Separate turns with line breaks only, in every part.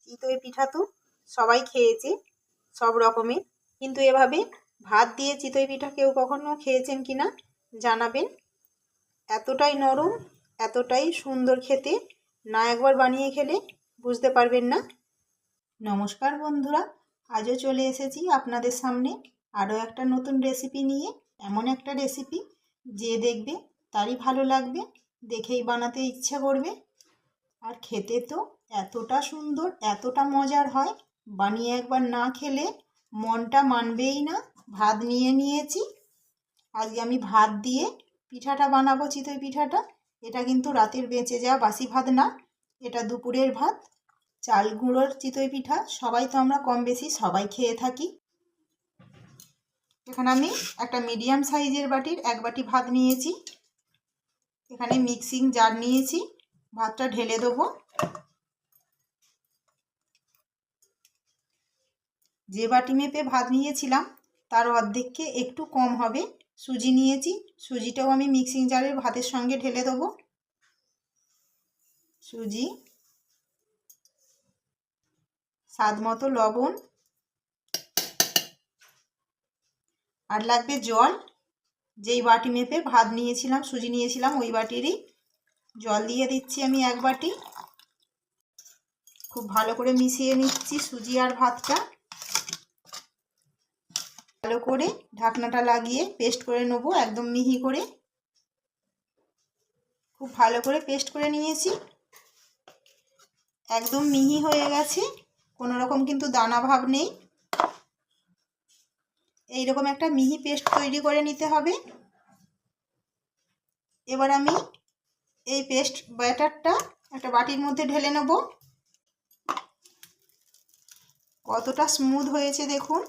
চিতই পিঠা তো সবাই খেয়েছে সব রকমের, কিন্তু এভাবে ভাত দিয়ে চিতই পিঠা কেউ কখনো খেয়েছেন কি না জানাবেন। এতটাই নরম, এতটাই সুন্দর খেতে, না একবার বানিয়ে খেলে বুঝতে পারবেন না। নমস্কার বন্ধুরা, আজও চলে এসেছি আপনাদের সামনে আরও একটা নতুন রেসিপি নিয়ে। এমন একটা রেসিপি যে দেখবে তারই ভালো লাগবে, দেখেই বানাতে ইচ্ছা করবে। আর খেতে তো এতটা সুন্দর, এতটা মজার হয়, বানিয়ে একবার না খেলে মনটা মানবেই না। ভাত নিয়ে নিয়েছি, আজকে আমি ভাত দিয়ে পিঠাটা বানাবো, চিতই পিঠাটা। এটা কিন্তু রাতের বেঁচে যাওয়া বাসি ভাত না, এটা দুপুরের ভাত। চাল গুঁড়োর চিতই পিঠা সবাই তো আমরা কম বেশি সবাই খেয়ে থাকি। এখানে আমি একটা মিডিয়াম সাইজের বাটির 1 বাটি ভাত নিয়েছি। এখানে মিক্সিং জার নিয়েছি, ভাতটা ঢেলে দেবো। যে বাটি মেপে ভাত নিয়েছিলাম তার অর্ধেককে একটু কম হবে সুজি নিয়েছি, সুজিটাও আমি মিক্সিং জারের ভাতের সঙ্গে ঢেলে দেবো। সুজি, স্বাদ মতো লবণ, আর লাগবে জল। যেই বাটি মেপে ভাত নিয়েছিলাম, সুজি নিয়েছিলাম, ওই বাটিরই জল দিয়ে দিচ্ছি আমি 1 বাটি। খুব ভালো করে মিশিয়ে নিচ্ছি সুজি আর ভাতটা। ভালো করে ঢাকনাটা লাগিয়ে পেস্ট করে নেব, একদম মিহি করে। খুব ভালো করে পেস্ট করে নিয়েছি, একদম মিহি হয়ে গেছে, কোনো রকম কিন্তু দানা ভাব নেই। এইরকম একটা মিহি পেস্ট তৈরি করে নিতে হবে। এবার আমি এই পেস্ট ব্যাটারটা একটা বাটির মধ্যে ঢেলে নেব। কতটা স্মুথ হয়েছে দেখুন।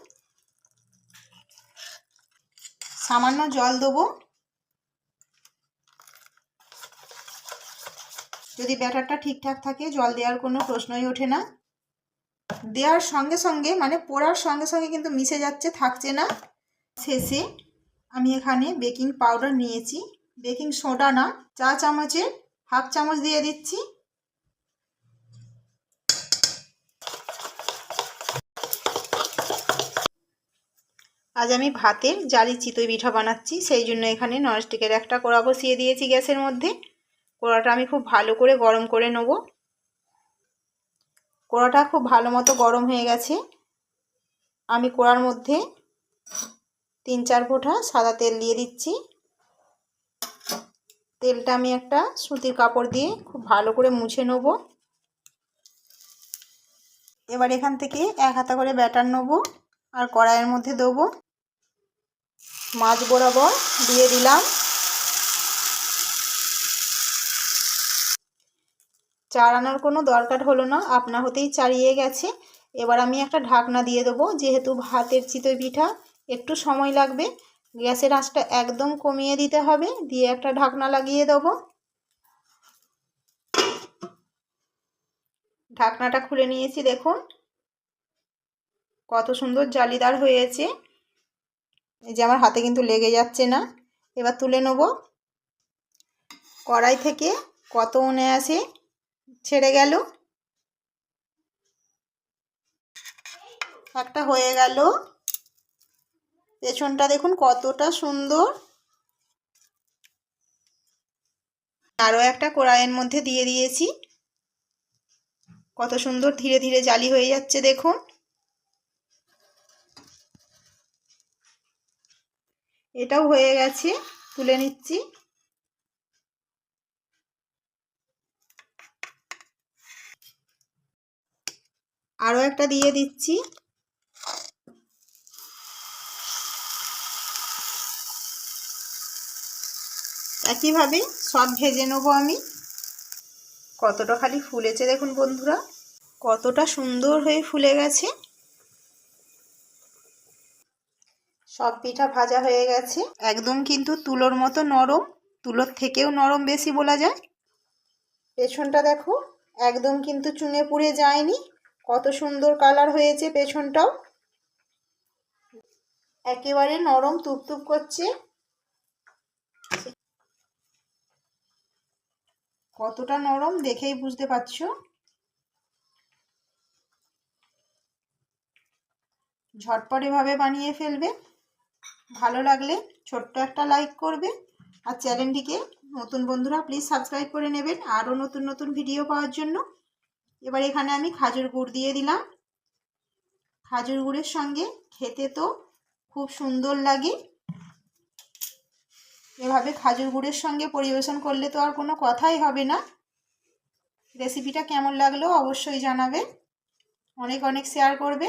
সামান্য জল দেবো, যদি ব্যাটারটা ঠিকঠাক থাকে জল দেওয়ার কোনো প্রশ্নই ওঠে না। দেওয়ার সঙ্গে সঙ্গে মানে পোড়ার সঙ্গে সঙ্গে কিন্তু মিশে যাচ্ছে, থাকছে না। শেষে আমি এখানে বেকিং পাউডার নিয়েছি, বেকিং সোডা না, চা চামচের 1/2 চামচ দিয়ে দিচ্ছি। আজ আমি ভাতের জালি চিতই পিঠা বানাচ্ছি, সেই জন্য এখানে ননস্টিকের একটা কড়া বসিয়ে দিয়েছি গ্যাসের মধ্যে। কড়াটা আমি খুব ভালো করে গরম করে নেব। কড়াটা খুব ভালো মতো গরম হয়ে গেছে। আমি কড়ার মধ্যে 3-4 ফোঁটা সাদা তেল দিয়ে দিচ্ছি। তেলটা আমি একটা সুতির কাপড় দিয়ে খুব ভালো করে মুছে নেব। এবার এখান থেকে 1 হাতা করে ব্যাটার নেব আর কড়াইয়ের মধ্যে দেবো। মাঝ বরাবর দিয়ে দিলাম। চাড়ানোর কোনো দরকার হলো না, আপনা হতেই চাড়িয়ে গেছে। এবার আমি একটা ঢাকনা দিয়ে দেবো, যেহেতু ভাতের চিতই পিঠা একটু সময় লাগবে। গ্যাসের আঁচটা একদম কমিয়ে দিতে হবে, দিয়ে একটা ঢাকনা লাগিয়ে দেবো। ঢাকনাটা খুলে নিয়েছি, দেখুন কত সুন্দর জালিদার হয়েছে। এই যে আমার হাতে কিন্তু লেগে যাচ্ছে না। এবার তুলে নেব। কড়াই থেকে কত অনায়াসে ছেড়ে গেল। একটা হয়ে গেল, পেছনটা দেখুন কতটা সুন্দর। আরও একটা কড়াইয়ের মধ্যে দিয়ে দিয়েছি, কত সুন্দর ধীরে ধীরে জালি হয়ে যাচ্ছে দেখুন। এটাও হয়ে গেছে, তুলে নিচ্ছি। আরও একটা দিয়ে দিচ্ছি। একইভাবে সব ভেজে নেব আমি। কতটা খালি ফুলেছে দেখুন বন্ধুরা, কতটা সুন্দর হয়ে ফুলে গেছে। সব পিঠা ভাজা হয়ে গেছে, একদম কিন্তু তুলোর মতো নরম, তুলোর থেকেও নরম বেশি বলা যায়। পেছনটা দেখো একদম কিন্তু চুনে পুড়ে যায়নি, কত সুন্দর কালার হয়েছে পেছনটাও, একেবারে নরম তুপতুপ করছে। কতটা নরম দেখেই বুঝতে পারছো। ঝটপট এভাবে বানিয়ে ফেলবে। ভালো লাগলে ছোট্ট একটা লাইক করবে, আর চ্যানেলটিকে নতুন বন্ধুরা প্লিজ সাবস্ক্রাইব করে নেবেন আরও নতুন নতুন ভিডিও পাওয়ার জন্য। এবার এখানে আমি খাজুর গুড় দিয়ে দিলাম। খাজুর গুড়ের সঙ্গে খেতে তো খুব সুন্দর লাগে। এভাবে খাজুর গুড়ের সঙ্গে পরিবেশন করলে তো আর কোনো কথাই হবে না। রেসিপিটা কেমন লাগলো অবশ্যই জানাবে, অনেক অনেক শেয়ার করবে।